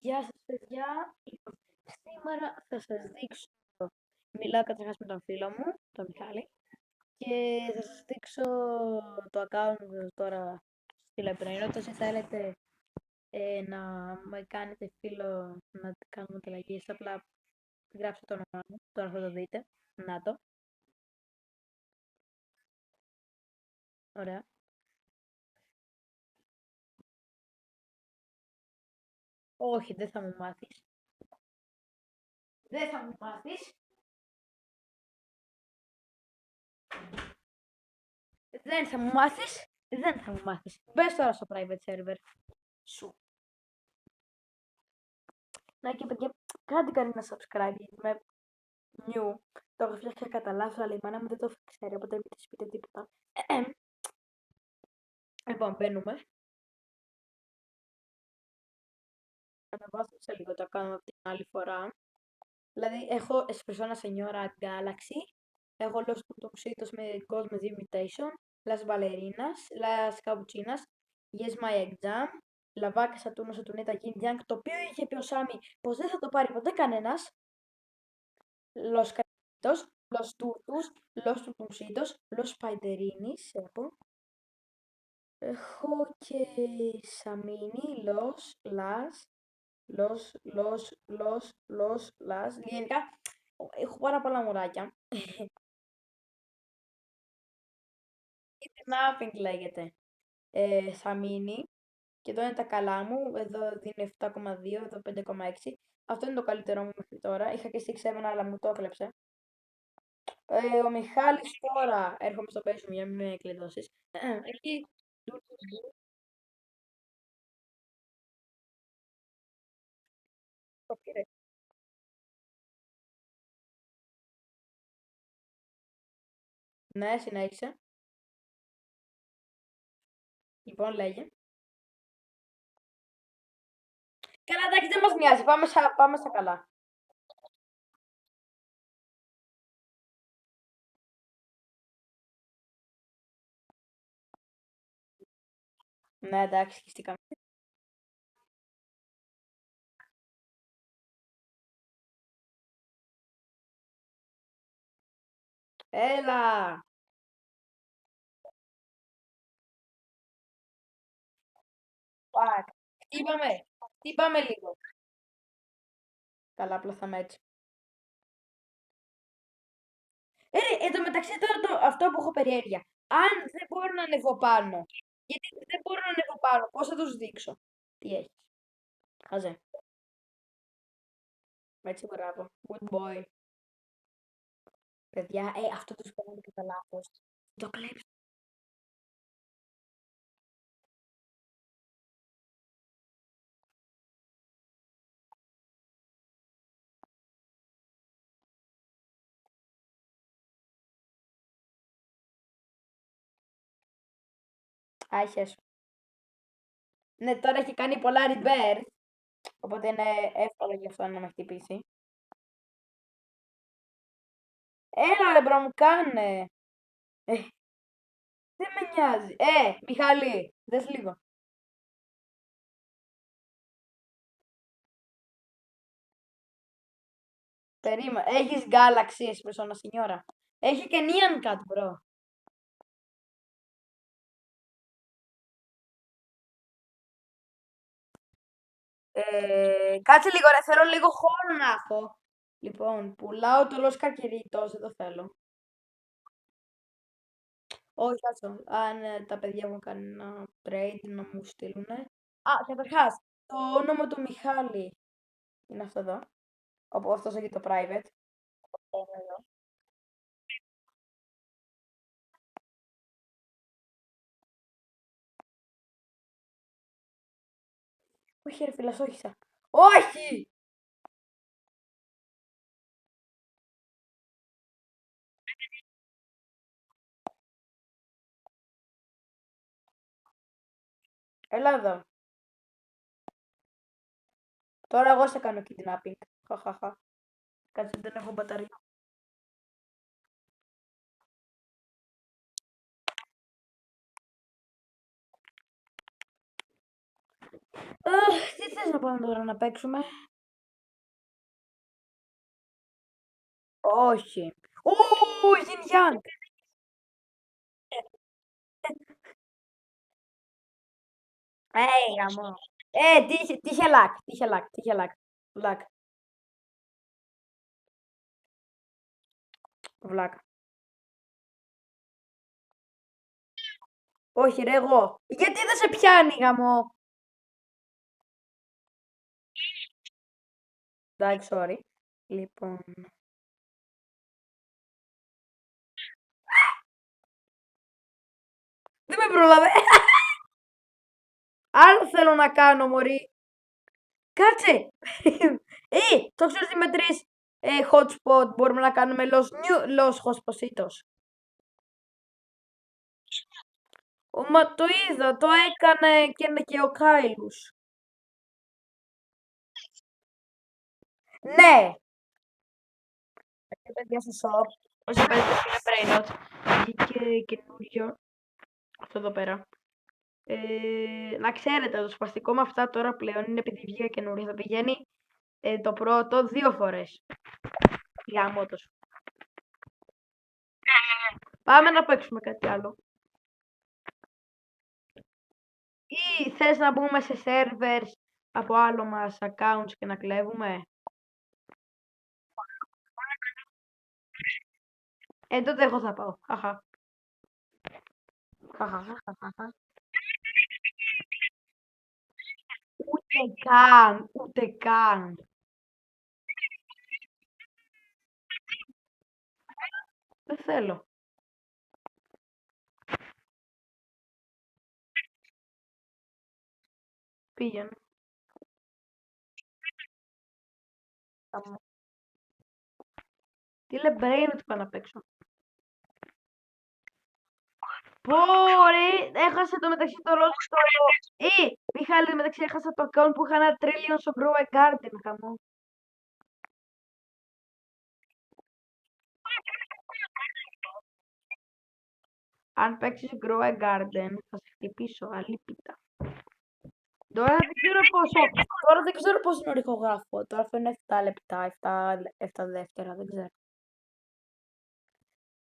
Γεια σας παιδιά, λοιπόν, σήμερα θα σας δείξω, μιλάω καταρχάς με τον φίλο μου, τον Μιχάλη, και θα σας δείξω το account μου τώρα στη Λεμπραίνο. Όσοι θέλετε να με κάνετε φίλο, να κάνουμε ανταλλαγές, απλά γράψτε το όνομά μου, τώρα θα το δείτε, να το, ωραία. Όχι, δεν θα μου μάθεις, δεν θα μου μάθεις, δεν θα μου μάθεις, δεν θα μου μάθεις. Μπες τώρα στο private server σου. Ναι, και παιδιά, κάντε κανένα subscribe γιατί είμαι new. Το έχω φτιάξει κατά λάθος, αλλά η μάνα μου δεν το ξέρει, οπότε μην της πείτε τίποτα. Λοιπόν, μπαίνουμε. Θα ανεβάσω σε λίγο το κάνω από την άλλη φορά. Δηλαδή, έχω Espressona Senora Galaxy, έχω Los Puntoncitos με Cosmos Imitation, Las Ballerinas, Las Capuchinas, Yes My Exam, La Vaca Saturno Saturnita Yin Yang, το οποίο είχε πει ο Σάμι πως δεν θα το πάρει ποτέ κανένας. Los Caritos, Los Turtus, Los Tuntuncitos, Los Spiderinis, έχω και Σαμίνι, Las. Γενικά, έχω πάρα πολλά μωράκια. Kidnapping λέγεται. Σαμίνι. Και εδώ είναι τα καλά μου. Εδώ δίνει 7,2, εδώ 5,6. Αυτό είναι το καλύτερό μου μέχρι τώρα. Είχα και 6-7, αλλά μου το έκλεψε. Ο Μιχάλης τώρα. Έρχομαι στο πέσιμο για να μην με κλειδώσεις. Έχει. Το πήρε. Ναι, συνέχισε. Λοιπόν, λέγε. Καλά, εντάξει, δεν μας νοιάζει. Πάμε στα καλά. Ναι, εντάξει, χυστήκαμε. Έλα! Πακ. Χτύπαμε. Χτύπαμε λίγο. Καλά, απλά θα είμαι έτσι. Εν τω μεταξύ τώρα αυτό που έχω περιέργεια. Αν δεν μπορώ να ανεβώ πάνω. Γιατί δεν μπορώ να ανεβώ πάνω. Πώς θα τους δείξω. Τι έχεις. Χαζέ. Έτσι, μπράβο. Good boy. Παιδιά, αυτό τους παίρνει κατά λάθος. Το κλέψω. Άχες. Ναι, τώρα έχει κάνει πολλά rebirth. Οπότε είναι εύκολο για αυτό να με χτυπήσει. Έλα ρε μπρο μου κάνε. Ε, δεν με νοιάζει. Μιχάλη, δες λίγο. Έχεις Galaxy Espressona Signora. Έχει και Neon Cat, bro. Κάτσε λίγο ρε, θέλω λίγο χώρο να έχω. Λοιπόν, πουλάω το Los Caqueritos, δεν το θέλω. Όχι, κάτσε. Αν τα παιδιά μου κάνουν ένα trade να μου στείλουνε. Α, καταρχάς, το όνομα του Μιχάλη είναι αυτό εδώ. Όπου αυτός έχει το private. Είναι εδώ. Όχι ρε φιλασόχησα. Όχι! Έλα εδώ. Τώρα εγώ σε κάνω kidnapping. Χαχαχα. Κάτσε, δεν έχω μπαταρία. Τι θες να πάμε τώρα να παίξουμε? Όχι. Ου, Yin Yang. Γαμό. Τύχε λακ, τύχε λακ, τύχε λακ. Βλάκα, βλάκα. Όχι ρε εγώ. Γιατί δεν σε πιάνει γαμό. Εντάξει, sorry. Λοιπόν. Δεν με πρόλαβε. Άλλο θέλω να κάνω, μωρή. Κάτσε. Το ξέρεις ότι με τρεις hotspot μπορούμε να κάνουμε los hotspocitos. Μα το είδα, το έκανε και ο Κάιλους. Ναι. Παιδιά στο shop, όσοι παίζετε είναι Brainrot, βγήκε καινούριο, αυτό εδώ πέρα. Να ξέρετε, το σπαστικό με αυτά τώρα πλέον είναι επειδή βγήκε καινούριο, θα πηγαίνει το πρώτο 2 φορές. Γαμώτος. Πάμε να παίξουμε κάτι άλλο. Ή θες να μπούμε σε servers από άλλο μας accounts και να κλέβουμε. Τότε εγώ θα πάω. Χαχα. Ούτε καν, ούτε καν. Δεν θέλω. Πήγαινε. Τι λέει brain ότι πάω να παίξω. Πω ρε, έχασε το μεταξύ το λόγο στο... Μιχάλη, μεταξύ έχασα το account που είχα ένα trillion στο Grow a Garden, χαμό. Αν παίξεις Grow a Garden, θα σε χτυπήσω, αλίπητα. Τώρα δεν ξέρω πόσο είναι ηχογράφο. Τώρα αυτό είναι 7 λεπτά, 7 δεύτερα, δεν ξέρω.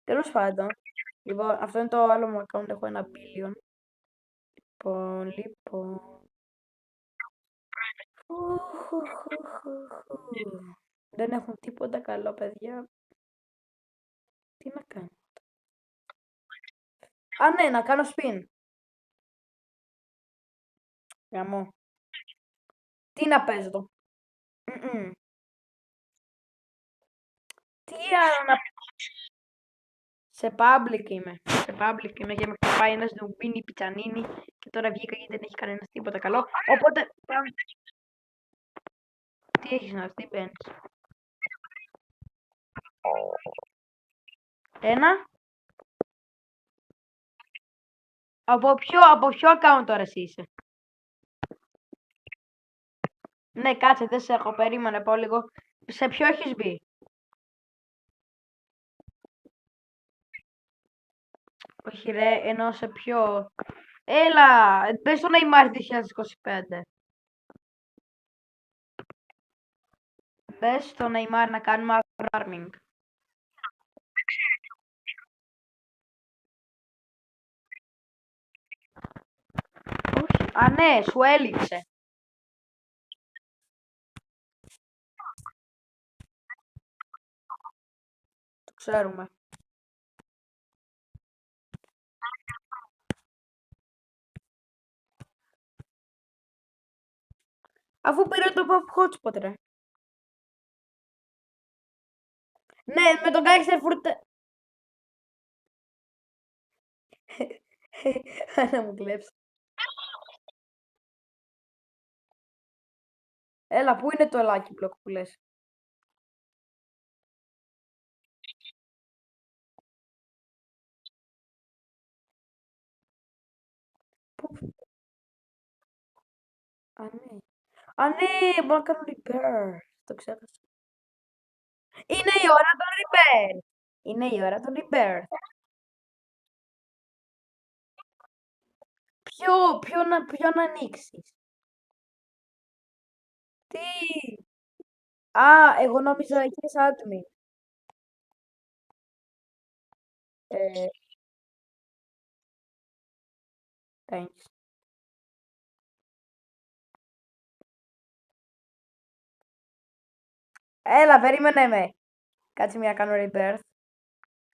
Τέλος πάντων, λοιπόν, αυτό είναι το άλλο μου account, έχω 1 billion. Λοιπόν. Δεν έχουν τίποτα καλό, παιδιά. Τι να κάνω. Α, ναι, να κάνω spin. Γαμό. Τι να παίζω το. Τι άλλο να... Σε public είμαι. Σε public είμαι και με χτυπάει ένας νουμπίνι πιτσανίνι και τώρα βγήκα γιατί δεν έχει κανένας τίποτα καλό. Οπότε... Τι έχεις να τι παίρνεις. Ένα. Από ποιο account τώρα εσύ είσαι. Ναι, κάτσε, δεν σε έχω, περίμενε πω λίγο. Σε ποιο έχεις μπει. Όχι ρε, ενώ σε ποιο. Έλα, πες το Neymar 2025. Πες στο Neymar να κάνουμε farming. Όχι. Α, ναι, σου έλειψε. Το ξέρουμε. Αφού πήρε το pop hotspot, ρε. Ναι, με τον Gangster Fruit. Να μου κλέψει. Έλα, πού είναι το Lucky Block που λες. Α, ναι. Α, ναι, μπορώ να κάνω repair. Το ξέχασα. Είναι η ώρα των repair. Είναι η ώρα των repair. Ποιο να ανοίξεις. Τι! Α, εγώ νόμιζα έχεις admin. Ε, thanks. Έλα, περίμενε με. Κάτσε μια κάνω rebirth.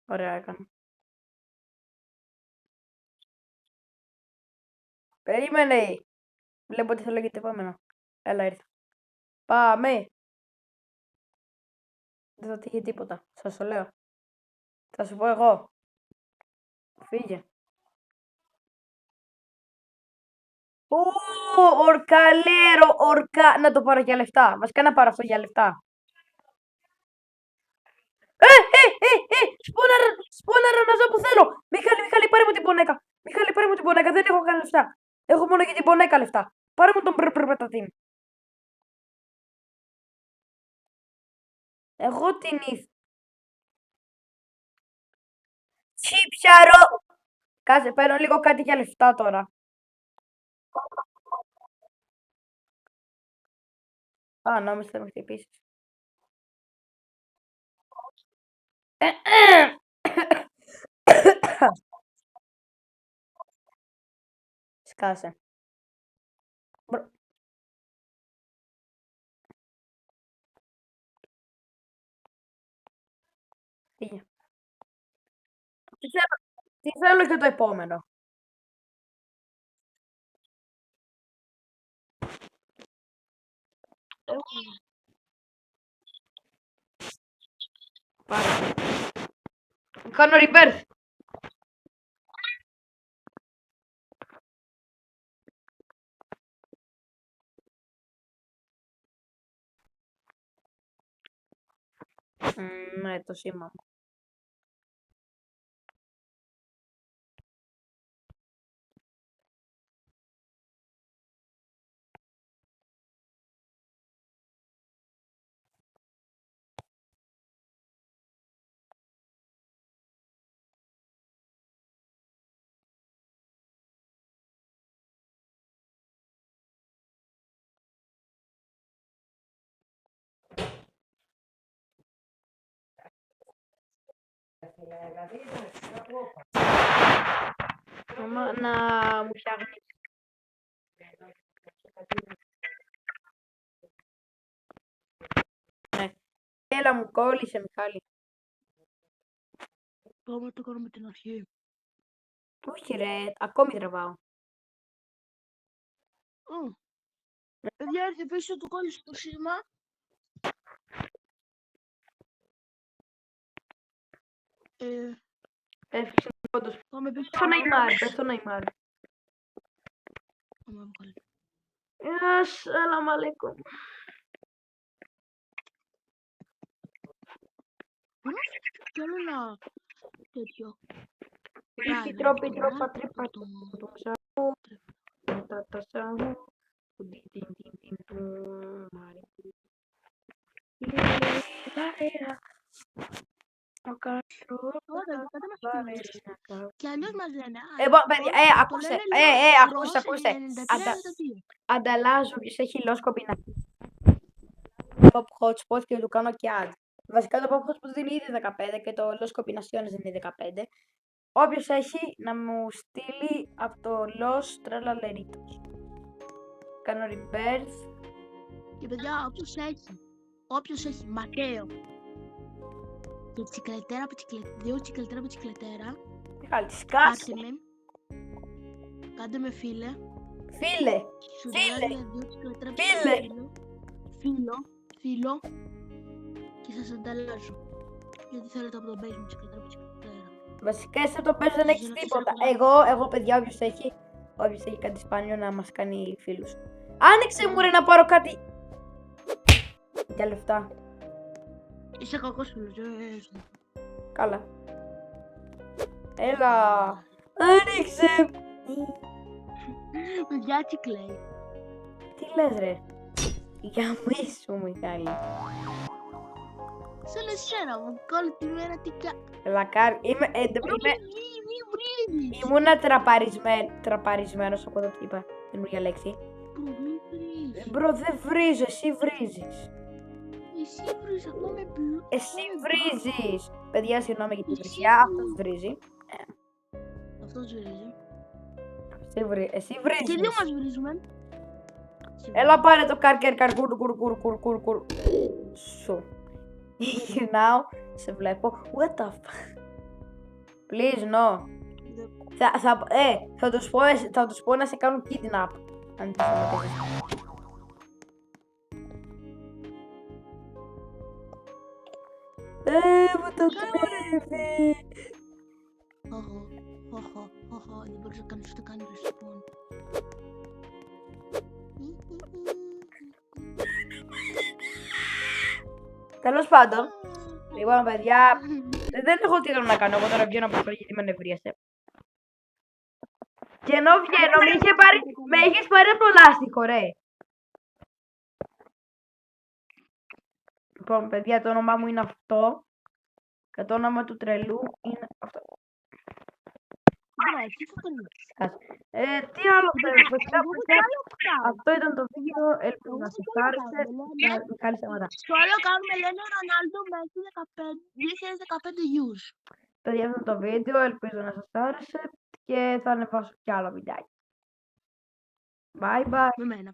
Ωραία, έκανα. Περίμενε. Βλέπω ότι θέλω για το επόμενο. Έλα, ήρθα. Πάμε. Δεν θα τύχει τίποτα. Σας το λέω. Θα σου πω εγώ. Φύγε. Ω, ορκαλέρο, να το πάρω για λεφτά. Βασικά να πάρω αυτό για λεφτά. Σπόναρα να ζω που θέλω. Μιχάλη, πάρε μου την πονέκα. Μιχάλη, πάρε μου την πονέκα. Δεν έχω καν λεφτά. Έχω μόνο για την πονέκα λεφτά. Πάρε μου τον προπατατήν. Εγώ την ήθελα. Τσιψαρό. Κάτσε, παίρνω λίγο κάτι για λεφτά τώρα. Α, νόμιζα θα με χτυπήσεις. Σκάσε. Φύγε. Τι θέλω για το επόμενο. Πάρε. Κάνω rebirth. Ναι, το σήμα μου. Να μου φτιάχνει. Ναι. Έλα μου κόλλησε, Μιχάλη. Πάμε το κάνουμε την αρχή. Όχι ρε, ακόμη τραβάω. Παιδιά, έρθει πίσω, του κόλλησε το σήμα. Έφυξε όντως. Πάμε πίσω. Πες το Νεϊμάρ. Ασσαλάμου αλέικουμ. Θέλω ένα τέτοιο. Τρόπα, τρύπα, το μουσαού, τα σαού, Και αλλιώς μας λένε. Ακούστε, ακούστε. Ανταλλάζω ποιος έχει λόσκοπη να Pop Hotspot και του κάνω και ad. Βασικά το Pop Hotspot δίνει ήδη 15 και το Los Combinaciones δίνει 15. Όποιος έχει να μου στείλει από το Los Tralaleриtos. Κάνω rebirth. Και παιδιά, όποιος έχει Ματέο και τσικλετέρα, δύο τσικλετέρα από τσικλετέρα, Μιχάλη, σκάσε. Κάντε με φίλε. Φίλε. Φίλο. Και σας ανταλλάζω. Γιατί θέλετε από τον παίζι μου τσικλετέρα από τσικλετέρα. Βασικά εσύ το παίζεις δεν έχεις τίποτα. Εγώ παιδιά όποιος έχει κάτι σπάνιο να μας κάνει φίλους. Άνοιξε μου ρε να πάρω κάτι. Για λεφτά. Είσαι κακός φίλος. Καλά. Έλα. Άνοιξε. Παιδιά τι κλαίει. Τι λες ρε. Για μίσου Μιχάλη. Σαν εσένα μου κόλλει τη μέρα τι Λακάρ. Ήμουνα τραπαρισμένος από το τι είπα. Καινούργια λέξη. Μπρο, μη βρεις. Μπρο, δεν βρίζω, εσύ βρίζεις. Εσύ βρεις, αυτό με μπλου. Εσύ βρίζεις. Παιδιά, συγγνώμη για την Εσύ βρυσιά, αυτός βρίζεις. βρίζει. Αυτός βρίζει. Εσύ Και βρίζεις. δύο μας βρίζουμε. Έλα πάρε το κάρκερ καρκούρ κουρ. Σου. Γυρνάω, σε βλέπω. What the fuck. Please, no. Θα τους πω να σε κάνουν kidnap. Αν τους σταματήσεις. Μου το κλέβει. Δεν μπορείς να κάνεις ούτε καν respawn. Τέλος πάντων, λοιπόν παιδιά, δεν έχω τι άλλο να κάνω. Εγώ τώρα βγαίνω από αυτό γιατί με νευρίασε. Και ενώ βγαίνω, με είχες πάρει από το λάστιχο, ρε. Λοιπόν, παιδιά, το όνομά μου είναι αυτό. Και το όνομα του τρελού είναι αυτό. Τι άλλο θέλω, αυτό ήταν το βίντεο, ελπίζω να σας άρεσε. Καλή σταματά. Στο άλλο κάνουμε λένε Ρονάλντο μέχρι 2015 views. Παιδιά, αυτό το βίντεο, ελπίζω να σας άρεσε και θα ανεβάσω κι άλλο βιντεάκι. Bye bye. Με μένα.